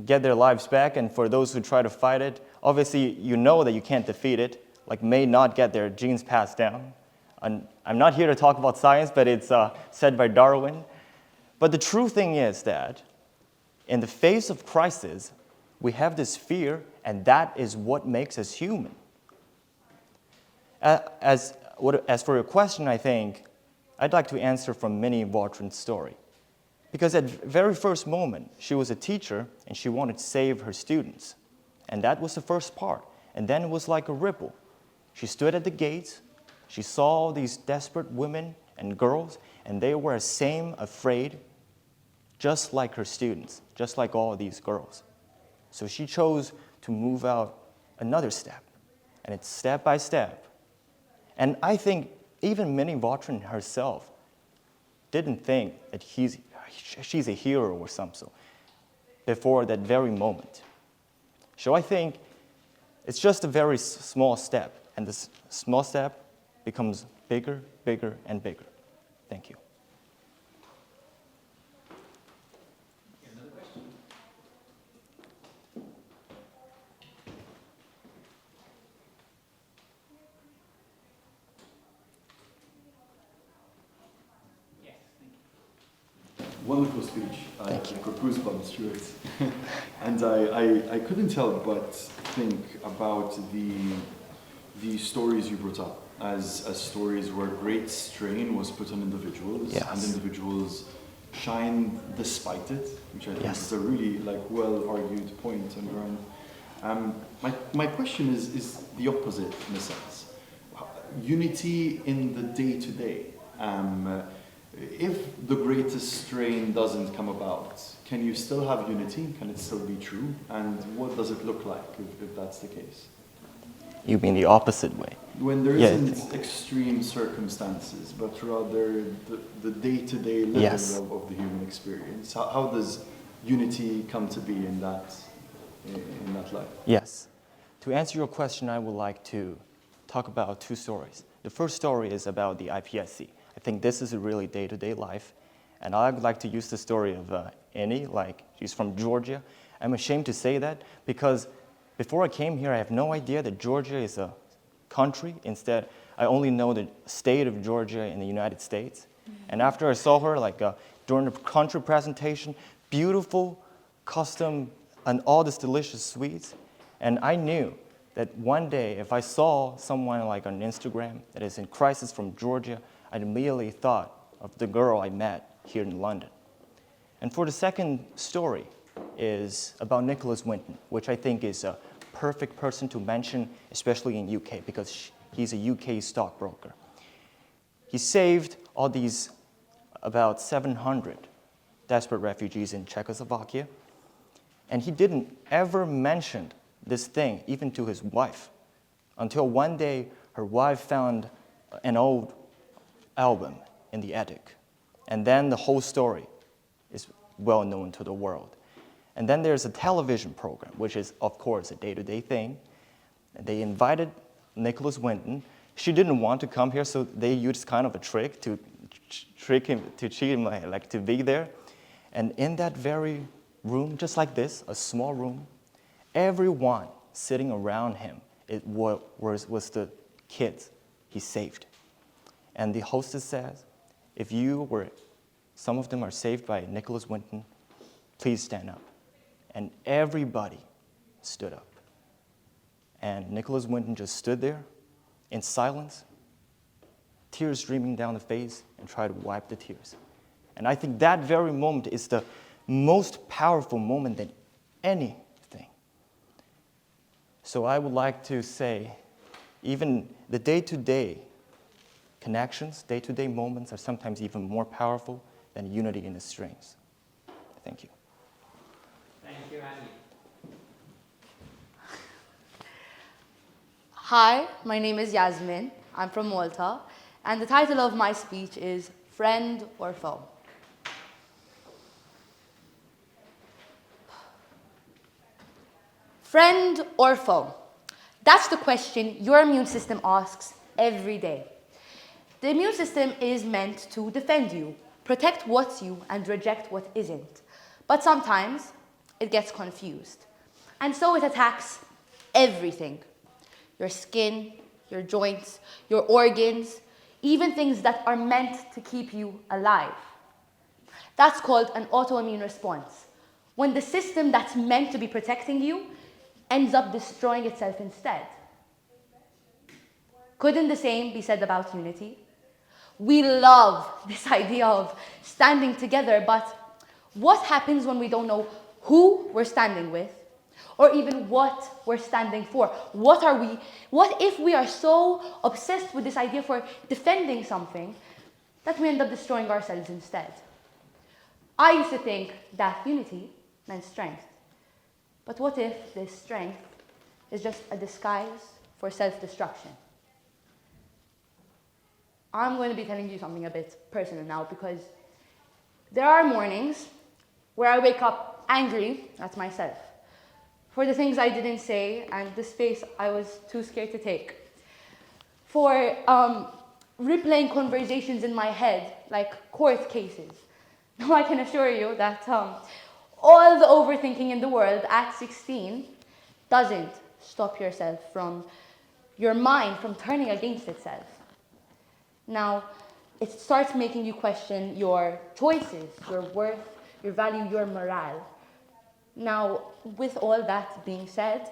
get their lives back, and for those who try to fight it, obviously you know that you can't defeat it, like may not get their genes passed down. And I'm not here to talk about science, but it's said by Darwin. But the true thing is that in the face of crisis, we have this fear, and that is what makes us human. As for your question, I think I'd like to answer from Minnie Vautrin's story. Because at the very first moment, she was a teacher, and she wanted to save her students. And that was the first part. And then it was like a ripple. She stood at the gates. She saw these desperate women and girls, and they were the same afraid, just like her students, just like all of these girls. So she chose to move out another step, and it's step by step. And I think even Minnie Vautrin herself didn't think that she's a hero or something before that very moment. So I think it's just a very small step, and this small step becomes bigger, bigger, and bigger. Thank you. Another question? Yes, thank you. Wonderful speech. Thank you. I got goosebumps through it. And I couldn't help but think about the stories you brought up as stories where great strain was put on individuals, Yes. and individuals shine despite it, which I think Yes. is a really well-argued point on your own. My question is the opposite in a sense. Unity in the day-to-day. If the greatest strain doesn't come about, can you still have unity? Can it still be true? And what does it look like if that's the case? You mean the opposite way? When there Yeah, isn't extreme circumstances, but rather the day-to-day living Yes. of the human experience, how does unity come to be in that life? Yes. To answer your question, I would like to talk about 2 stories. The first story is about the IPSC. I think this is a really day-to-day life. And I would like to use the story of Annie, like she's from Georgia. I'm ashamed to say that because before I came here, I have no idea that Georgia is a country. Instead, I only know the state of Georgia in the United States. And after I saw her, during the country presentation, beautiful custom and all these delicious sweets. And I knew that one day, if I saw someone like on Instagram that is in crisis from Georgia, I immediately thought of the girl I met here in London. And for the second story is about Nicholas Winton, which I think is a perfect person to mention, especially in UK, because he's a UK stockbroker. He saved all these about 700 desperate refugees in Czechoslovakia, and he didn't ever mention this thing even to his wife until one day her wife found an old album in the attic. And then the whole story is well known to the world. And then there's a television program, which is, of course, a day-to-day thing. And they invited Nicholas Winton. She didn't want to come here, so they used kind of a trick to trick him, to cheat him, like to be there. And in that very room, just like this, a small room, everyone sitting around him was the kids he saved. And the hostess says, if some of them are saved by Nicholas Winton, please stand up. And everybody stood up. And Nicholas Winton just stood there in silence, tears streaming down the face, and tried to wipe the tears. And I think that very moment is the most powerful moment than anything. So I would like to say, even the day-to-day connections, day-to-day moments are sometimes even more powerful than unity in the strings. Thank you. Thank you, Annie. Hi, my name is Yasmin. I'm from Malta, and the title of my speech is Friend or Foe. Friend or foe? That's the question your immune system asks every day. The immune system is meant to defend you, protect what's you, and reject what isn't. But sometimes it gets confused. And so it attacks everything. Your skin, your joints, your organs, even things that are meant to keep you alive. That's called an autoimmune response, when the system that's meant to be protecting you ends up destroying itself instead. Couldn't the same be said about unity? We love this idea of standing together, but what happens when we don't know who we're standing with, or even what we're standing for? What if we are so obsessed with this idea for defending something that we end up destroying ourselves instead? I used to think that unity meant strength. But what if this strength is just a disguise for self-destruction? I'm going to be telling you something a bit personal now, because there are mornings where I wake up angry at myself for the things I didn't say and the space I was too scared to take, for replaying conversations in my head like court cases. Now I can assure you that all the overthinking in the world at 16 doesn't stop your mind from turning against itself. Now, it starts making you question your choices, your worth, your value, your morale. Now, with all that being said,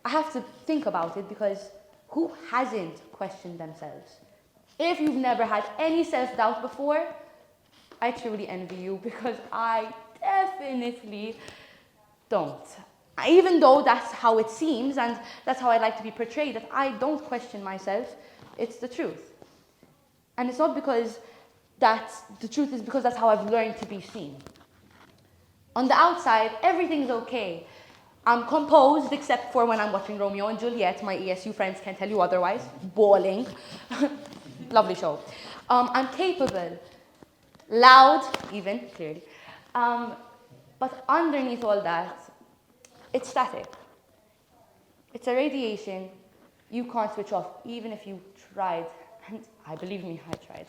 I have to think about it, because who hasn't questioned themselves? If you've never had any self-doubt before, I truly envy you, because I definitely don't. Even though that's how it seems, and that's how I like to be portrayed, that I don't question myself, it's the truth. And it's not because the truth is because that's how I've learned to be seen. On the outside, everything's okay. I'm composed, except for when I'm watching Romeo and Juliet. My ESU friends can tell you otherwise. Bawling. Lovely show. I'm capable. Loud, even, clearly. But underneath all that, it's static. It's a radiation you can't switch off, even if you tried. And believe me, I tried.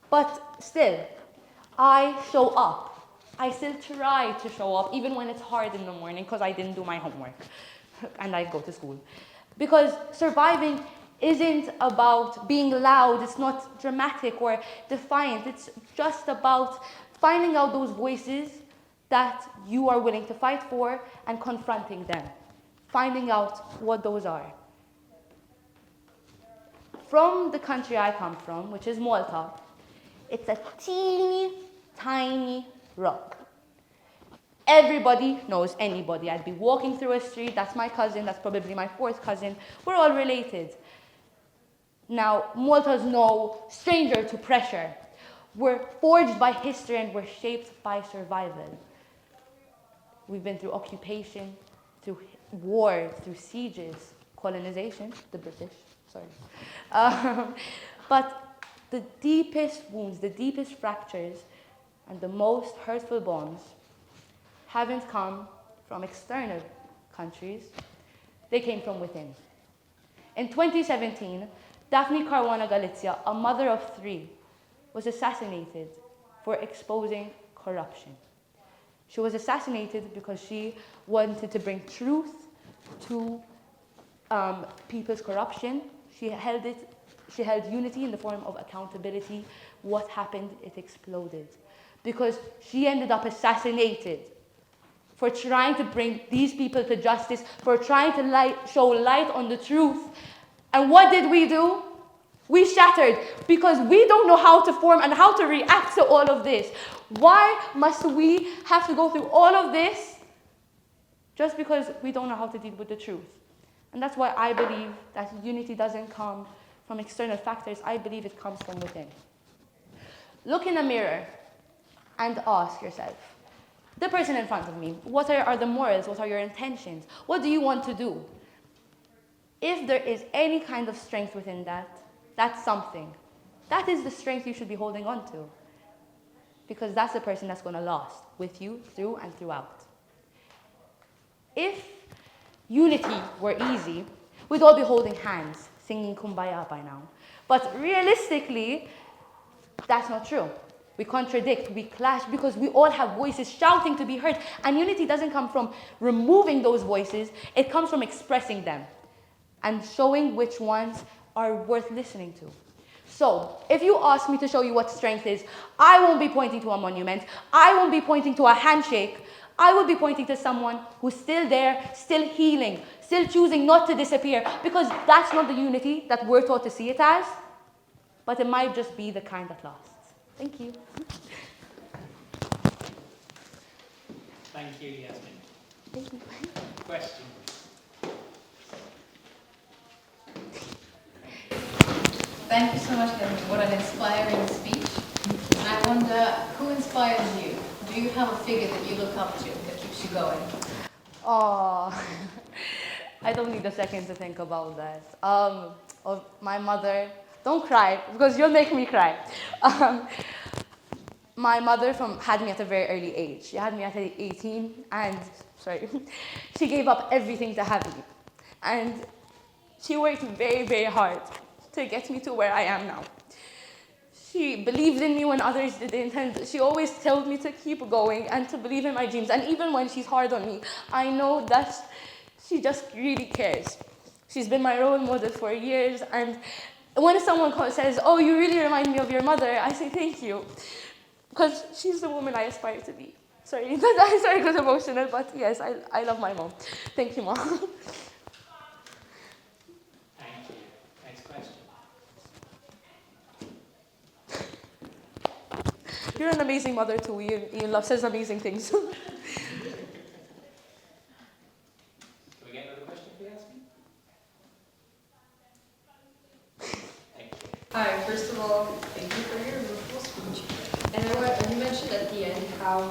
But still, I show up. I still try to show up, even when it's hard in the morning, because I didn't do my homework. And I go to school. Because surviving isn't about being loud. It's not dramatic or defiant. It's just about finding out those voices that you are willing to fight for and confronting them, finding out what those are. From the country I come from, which is Malta, it's a teeny, tiny rock. Everybody knows anybody. I'd be walking through a street, that's my cousin, that's probably my fourth cousin. We're all related. Now, Malta's no stranger to pressure. We're forged by history and we're shaped by survival. We've been through occupation, through war, through sieges, colonization, the British, sorry. But the deepest wounds, the deepest fractures, and the most hurtful bonds haven't come from external countries, they came from within. In 2017, Daphne Caruana Galizia, a mother of 3, was assassinated for exposing corruption. She was assassinated because she wanted to bring truth to people's corruption. She held unity in the form of accountability. What happened? It exploded. Because she ended up assassinated for trying to bring these people to justice, for trying to show light on the truth. And what did we do? We shattered because we don't know how to form and how to react to all of this. Why must we have to go through all of this just because we don't know how to deal with the truth? And that's why I believe that unity doesn't come from external factors. I believe it comes from within. Look in a mirror and ask yourself, the person in front of me, what are the morals? What are your intentions? What do you want to do? If there is any kind of strength within that, that's something. That is the strength you should be holding on to. Because that's the person that's going to last with you through and throughout. If unity were easy, we'd all be holding hands, singing Kumbaya by now. But realistically, that's not true. We contradict, we clash, because we all have voices shouting to be heard. And unity doesn't come from removing those voices, it comes from expressing them and showing which ones are worth listening to. So, if you ask me to show you what strength is, I won't be pointing to a monument, I won't be pointing to a handshake, I will be pointing to someone who's still there, still healing, still choosing not to disappear, because that's not the unity that we're taught to see it as, but it might just be the kind that lasts. Thank you. Thank you, Yasmin. Thank you. Question? Thank you so much, Yasmin. What an inspiring speech. And I wonder, who inspires you? Do you have a figure that you look up to that keeps you going? Oh, I don't need a second to think about that. Of my mother, don't cry, because you'll make me cry. My mother had me at a very early age. She had me at 18, and, she gave up everything to have me. And she worked very, very hard to get me to where I am now. She believed in me when others didn't, and she always told me to keep going and to believe in my dreams. And even when she's hard on me, I know that she just really cares. She's been my role model for years, and when someone says, "Oh, you really remind me of your mother," I say thank you, because she's the woman I aspire to be. Sorry, I'm sorry, I got emotional, but yes, I love my mom. Thank you, Mom. Thank you. Next question. You're an amazing mother too. Ian Love says amazing things. Can we get another question for Yasmin? Thank you. Hi, first of all, thank you for your wonderful speech. And you mentioned at the end how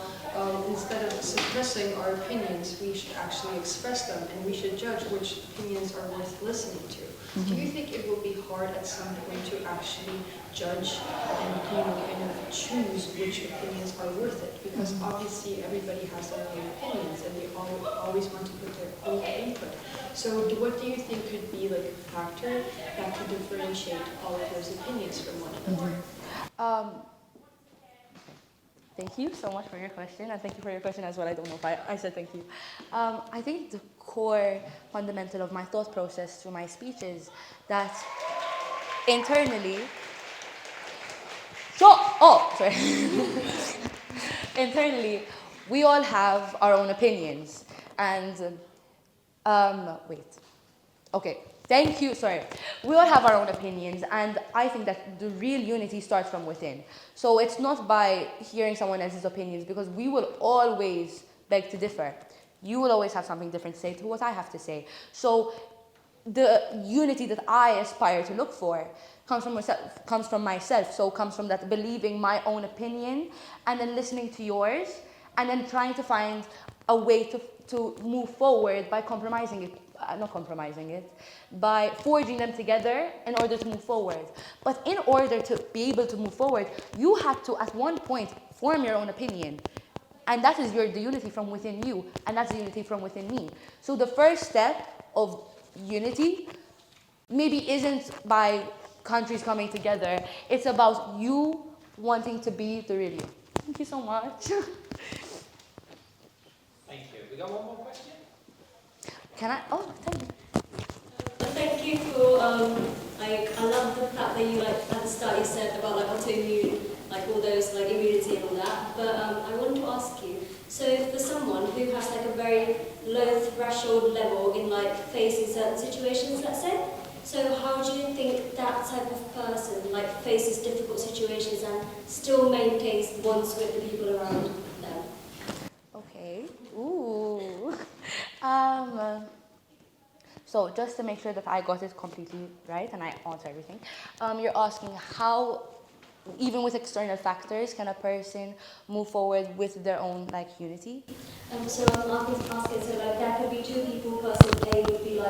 instead of suppressing our opinions, we should actually express them, and we should judge which opinions are worth listening to. Do you think it will be hard at some point to actually judge and kind of choose which opinions are worth it? Because obviously everybody has their own opinions, and they always want to put their own input. So what do you think could be like a factor that could differentiate all of those opinions from one another? Thank you so much for your question, and thank you for your question as well. I don't know if I said thank you. I think the core fundamental of my thought process through my speech is that internally, internally, we all have our own opinions. And, okay, thank you, sorry. We all have our own opinions, and I think that the real unity starts from within. So it's not by hearing someone else's opinions, because we will always beg to differ. You will always have something different to say to what I have to say. So the unity that I aspire to look for comes from myself. So comes from that believing my own opinion and then listening to yours and then trying to find a way to move forward by by forging them together in order to move forward. But in order to be able to move forward, you have to at one point form your own opinion. And that is the unity from within you, and that's the unity from within me. So the first step of unity maybe isn't by countries coming together. It's about you wanting to be the real you. Thank you so much. Thank you. We got one more question? Can I? Oh, thank you. Thank you for, I love the fact that you, at the start you said about, autoimmune, all those, immunity and all that. But I wanted to ask you, so for someone who has, a very low threshold level in, facing certain situations, let's say, so how do you think that type of person, faces difficult situations and still maintains bonds with the people around them? Okay. Ooh. So just to make sure that I got it completely right and I answer everything, you're asking how, even with external factors, can a person move forward with their own unity? So I'm asking, so there could be two people. Person A would be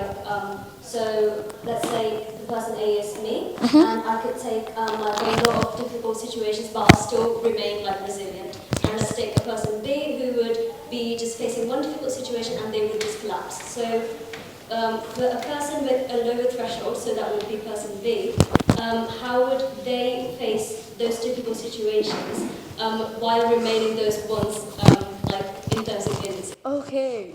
so let's say the person A is me, and I could take a lot of difficult situations, but I'll still remain resilient. And let's take a person B who would be just facing one difficult situation and they would just collapse. So for a person with a lower threshold, so that would be person B, how would they face those difficult situations while remaining those bonds in terms of unity? Okay.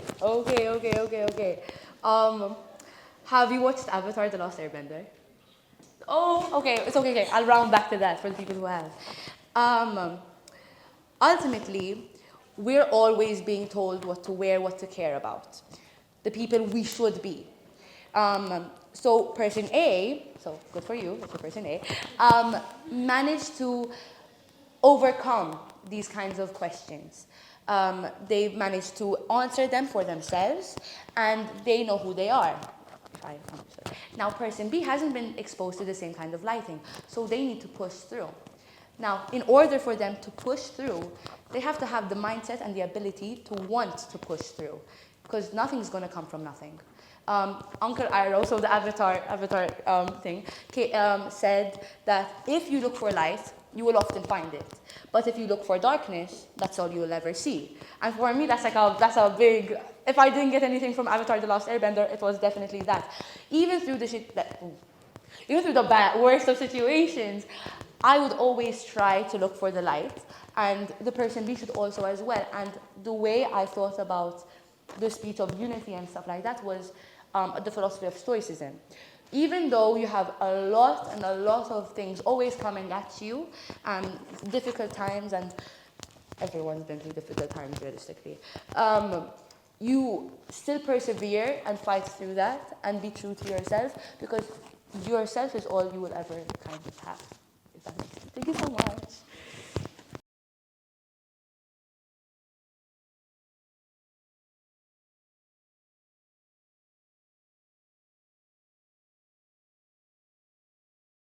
Have you watched Avatar: The Last Airbender? Oh, okay. It's okay. I'll round back to that for the people who have. Ultimately, we're always being told what to wear, what to care about. The people we should be. So person A, so good for you, that's person A, managed to overcome these kinds of questions. They've managed to answer them for themselves, and they know who they are. Now, person B hasn't been exposed to the same kind of lighting, so they need to push through. Now, in order for them to push through, they have to have the mindset and the ability to want to push through, because nothing's going to come from nothing. Uncle Iroh, so the Avatar thing, said that if you look for light, you will often find it. But if you look for darkness, that's all you will ever see. And for me, that's a big. If I didn't get anything from Avatar: The Last Airbender, it was definitely that. Even through the worst of situations, I would always try to look for the light, and the person B should also as well. And the way I thought about the speech of unity and stuff like that was the philosophy of Stoicism. Even though you have a lot of things always coming at you, difficult times, and everyone's been through difficult times realistically, you still persevere and fight through that and be true to yourself, because yourself is all you will ever kind of have. If that makes sense. Thank you so much.